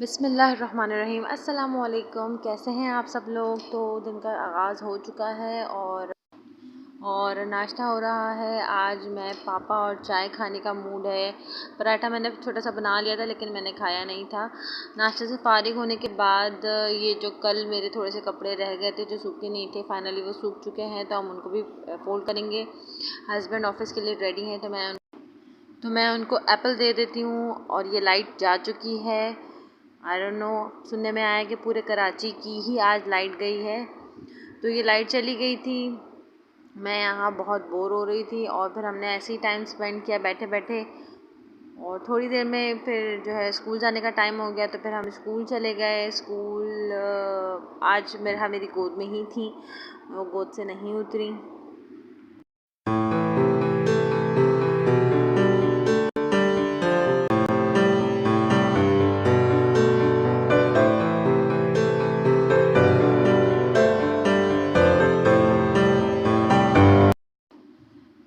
बिस्मिल्लाहिर्रहमानिर्रहीम। अस्सलामुअलैकुम। कैसे हैं आप सब लोग। तो दिन का आगाज़ हो चुका है और नाश्ता हो रहा है। आज मैं पापा और चाय खाने का मूड है। पराठा मैंने छोटा सा बना लिया था लेकिन मैंने खाया नहीं था। नाश्ते से फारिग होने के बाद ये जो कल मेरे थोड़े से कपड़े रह गए थे जो सूखे नहीं थे, फाइनली वो सूख चुके हैं, तो हम उनको भी फोल्ड करेंगे। हस्बैंड ऑफिस के लिए रेडी हैं तो मैं उनको एप्पल दे देती हूँ। और ये लाइट जा चुकी है। आई डोंट नो, सुनने में आया कि पूरे कराची की ही आज लाइट गई है। तो ये लाइट चली गई थी, मैं यहाँ बहुत बोर हो रही थी और फिर हमने ऐसे ही टाइम स्पेंड किया बैठे बैठे। और थोड़ी देर में फिर जो है स्कूल जाने का टाइम हो गया, तो फिर हम स्कूल चले गए। स्कूल आज मेरी गोद में ही थी, वो गोद से नहीं उतरी।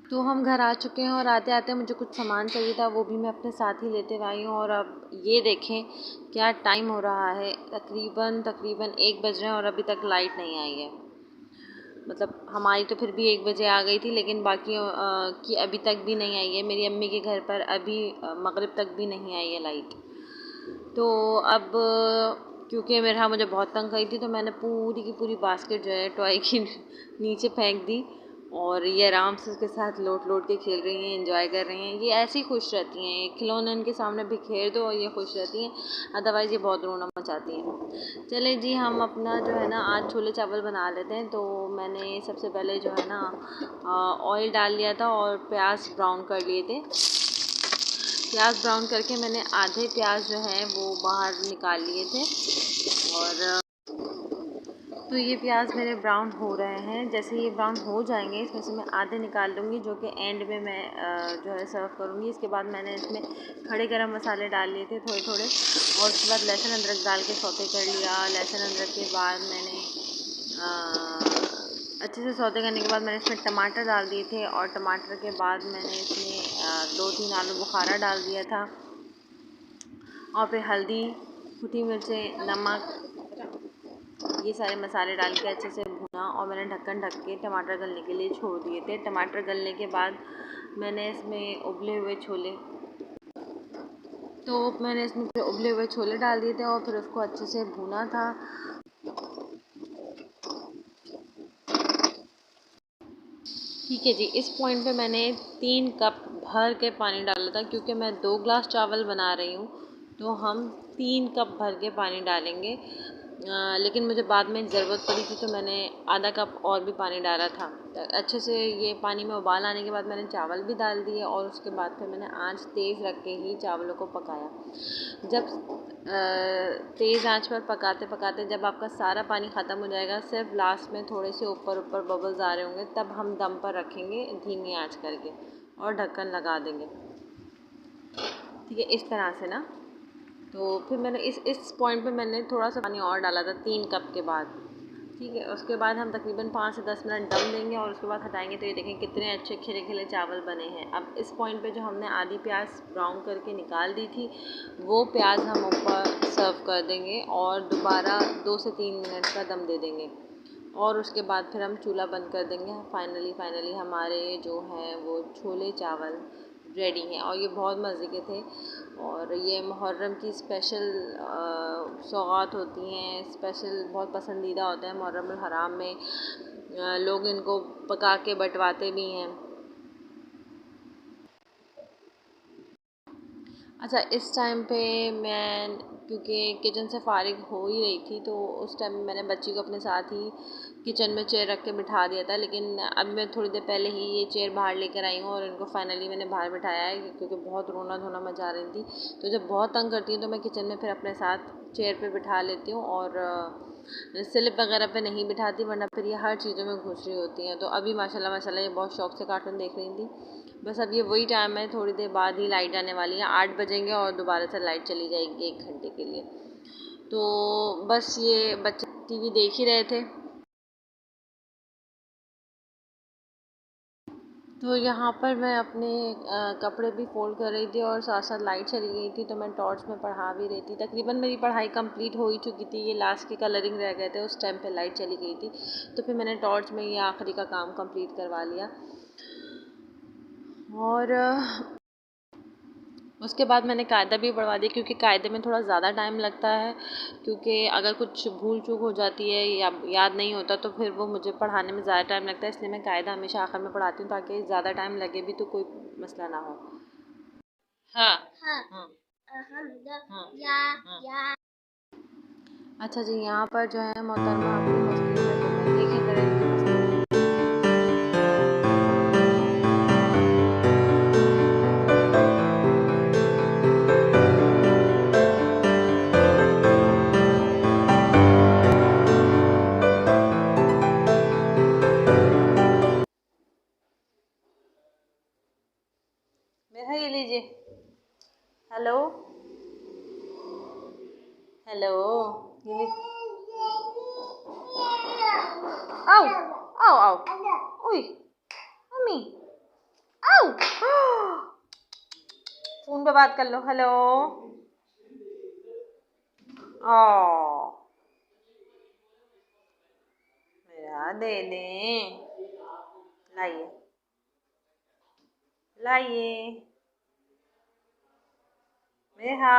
तो हम घर आ चुके हैं और आते आते मुझे कुछ सामान चाहिए था, वो भी मैं अपने साथ ही लेते आई हूँ। और अब ये देखें क्या टाइम हो रहा है, तकरीबन 1 बज रहे हैं और अभी तक लाइट नहीं आई है। मतलब हमारी तो फिर भी 1 बजे आ गई थी, लेकिन बाकी की अभी तक भी नहीं आई है। मेरी अम्मी के घर पर अभी मगरिब तक भी नहीं आई है लाइट। तो अब क्योंकि मेरा मुझे बहुत तंग करी थी, तो मैंने पूरी की पूरी बास्केट जो है टॉय की नीचे फेंक दी। और ये आराम से उसके साथ लोट लोट के खेल रही हैं, एंजॉय कर रही हैं। ये ऐसे ही खुश रहती हैं, खिलौने इनके सामने बिखेर दो और ये खुश रहती हैं, अदरवाइज़ ये बहुत रोना मचाती हैं। चले जी, हम अपना जो है ना आज छोले चावल बना लेते हैं। तो मैंने सबसे पहले जो है ना ऑयल डाल लिया था और प्याज ब्राउन कर लिए थे। प्याज ब्राउन करके मैंने आधे प्याज जो है वो बाहर निकाल लिए थे। और तो ये प्याज मेरे ब्राउन हो रहे हैं। जैसे ये ब्राउन हो जाएंगे, इसमें से मैं आधे निकाल लूँगी, जो कि एंड में मैं जो है सर्व करूँगी। इसके बाद मैंने इसमें खड़े गरम मसाले डाल लिए थे थोड़े थोड़े, और उसके बाद लहसुन अदरक डाल के सौते कर लिया। लहसुन अदरक के बाद मैंने अच्छे से सौते करने के बाद मैंने इसमें टमाटर डाल दिए थे। और टमाटर के बाद मैंने इसमें 2-3 आलू बुखारा डाल दिया था। और फिर हल्दी, सूखी मिर्चें, नमक, ये सारे मसाले डाल के अच्छे से भुना। और मैंने ढक्कन ढक के टमाटर गलने के लिए छोड़ दिए थे। टमाटर गलने के बाद मैंने इसमें उबले हुए छोले डाल दिए थे और फिर उसको अच्छे से भुना था। ठीक है जी, इस पॉइंट पे मैंने 3 कप भर के पानी डाला था, क्योंकि मैं 2 ग्लास चावल बना रही हूँ, तो हम 3 कप भर के पानी डालेंगे। लेकिन मुझे बाद में ज़रूरत पड़ी थी तो मैंने आधा कप और भी पानी डाला था। तो अच्छे से ये पानी में उबाल आने के बाद मैंने चावल भी डाल दिए और उसके बाद फिर मैंने आंच तेज़ रख के ही चावलों को पकाया। जब तेज़ आंच पर पकाते पकाते जब आपका सारा पानी ख़त्म हो जाएगा, सिर्फ लास्ट में थोड़े से ऊपर ऊपर बबल्स आ रहे होंगे, तब हम दम पर रखेंगे धीमी आंच करके और ढक्कन लगा देंगे। ठीक है, इस तरह से ना। तो फिर मैंने इस पॉइंट पे मैंने थोड़ा सा पानी और डाला था 3 कप के बाद। ठीक है, उसके बाद हम तकरीबन 5 से 10 मिनट दम देंगे और उसके बाद हटाएंगे। तो ये देखें कितने अच्छे खिले खिले चावल बने हैं। अब इस पॉइंट पे जो हमने आधी प्याज ब्राउन करके निकाल दी थी, वो प्याज हम ऊपर सर्व कर देंगे और दोबारा 2 से 3 मिनट का दम दे देंगे। और उसके बाद फिर हम चूल्हा बंद कर देंगे। फाइनली हमारे जो हैं वो छोले चावल रेडी हैं और ये बहुत मज़े के थे। और ये मुहर्रम की स्पेशल सौगात होती हैं, स्पेशल बहुत पसंदीदा होते हैं मुहर्रम हराम में। लोग इनको पका के बंटवाते भी हैं। अच्छा, इस टाइम पे मैं क्योंकि किचन से फ़ारिग हो ही रही थी, तो उस टाइम मैंने बच्ची को अपने साथ ही किचन में चेयर रख के बिठा दिया था। लेकिन अब मैं थोड़ी देर पहले ही ये चेयर बाहर लेकर आई हूँ और इनको फाइनली मैंने बाहर बिठाया है, क्योंकि बहुत रोना धोना मचा रही थी। तो जब बहुत तंग करती हूँ तो मैं किचन में फिर अपने साथ चेयर पे बिठा लेती हूँ और स्लिप वगैरह पे नहीं बिठाती, वरना फिर ये हर चीज़ों में घुस रही होती हैं। तो अभी माशाल्लाह माशाल्लाह ये बहुत शौक से कार्टून देख रही थी। बस अब ये वही टाइम है, थोड़ी देर बाद ही लाइट आने वाली है, 8 बजेंगे और दोबारा से लाइट चली जाएगी 1 घंटे के लिए। तो बस ये बच्चे टीवी देख ही रहे थे। तो यहाँ पर मैं अपने कपड़े भी फ़ोल्ड कर रही थी और साथ साथ लाइट चली गई थी, तो मैं टॉर्च में पढ़ा भी रही थी। तकरीबन मेरी पढ़ाई कंप्लीट हो ही चुकी थी, ये लास्ट के कलरिंग रह गए थे, उस टाइम पे लाइट चली गई थी। तो फिर मैंने टॉर्च में ये आखिरी का काम कंप्लीट करवा लिया। और उसके बाद मैंने कायदा भी पढ़वा दिया, क्योंकि कायदे में थोड़ा ज़्यादा टाइम लगता है, क्योंकि अगर कुछ भूल चूक हो जाती है या याद नहीं होता तो फिर वो मुझे पढ़ाने में ज़्यादा टाइम लगता है। इसलिए मैं कायदा हमेशा आखिर में पढ़ाती हूँ, ताकि ज़्यादा टाइम लगे भी तो कोई मसला ना हो। हाँ हाँ हाँ हाँ हाँ। अच्छा जी, यहाँ पर जो है मोहतरमा अपनी मस्तियों में गुम है। देखें ज़रा इनकी मस्ती। मेरा ये लीजिए। हेलो हेलो, ये आओ आओ आओ। उई मम्मी आओ। फोन पे बात कर लो। हेलो। ओ मेरा दे दें। लाइए लाइए मेहा,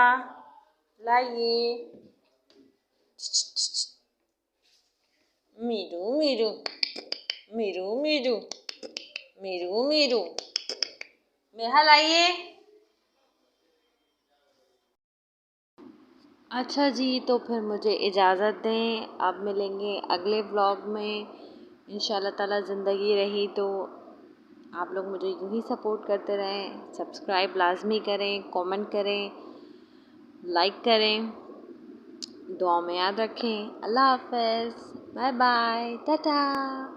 लाइए। मीरू मीरू मीरू मीरू मीरू मीरू, मेहा लाइए। अच्छा जी, तो फिर मुझे इजाज़त दें। अब मिलेंगे अगले व्लॉग में इंशाल्लाह ताला। ज़िंदगी रही तो आप लोग मुझे यूँ ही सपोर्ट करते रहें। सब्सक्राइब लाजमी करें, कमेंट करें, लाइक करें, दुआ में याद रखें। अल्लाह हाफ़िज़, बाय बाय, टाटा।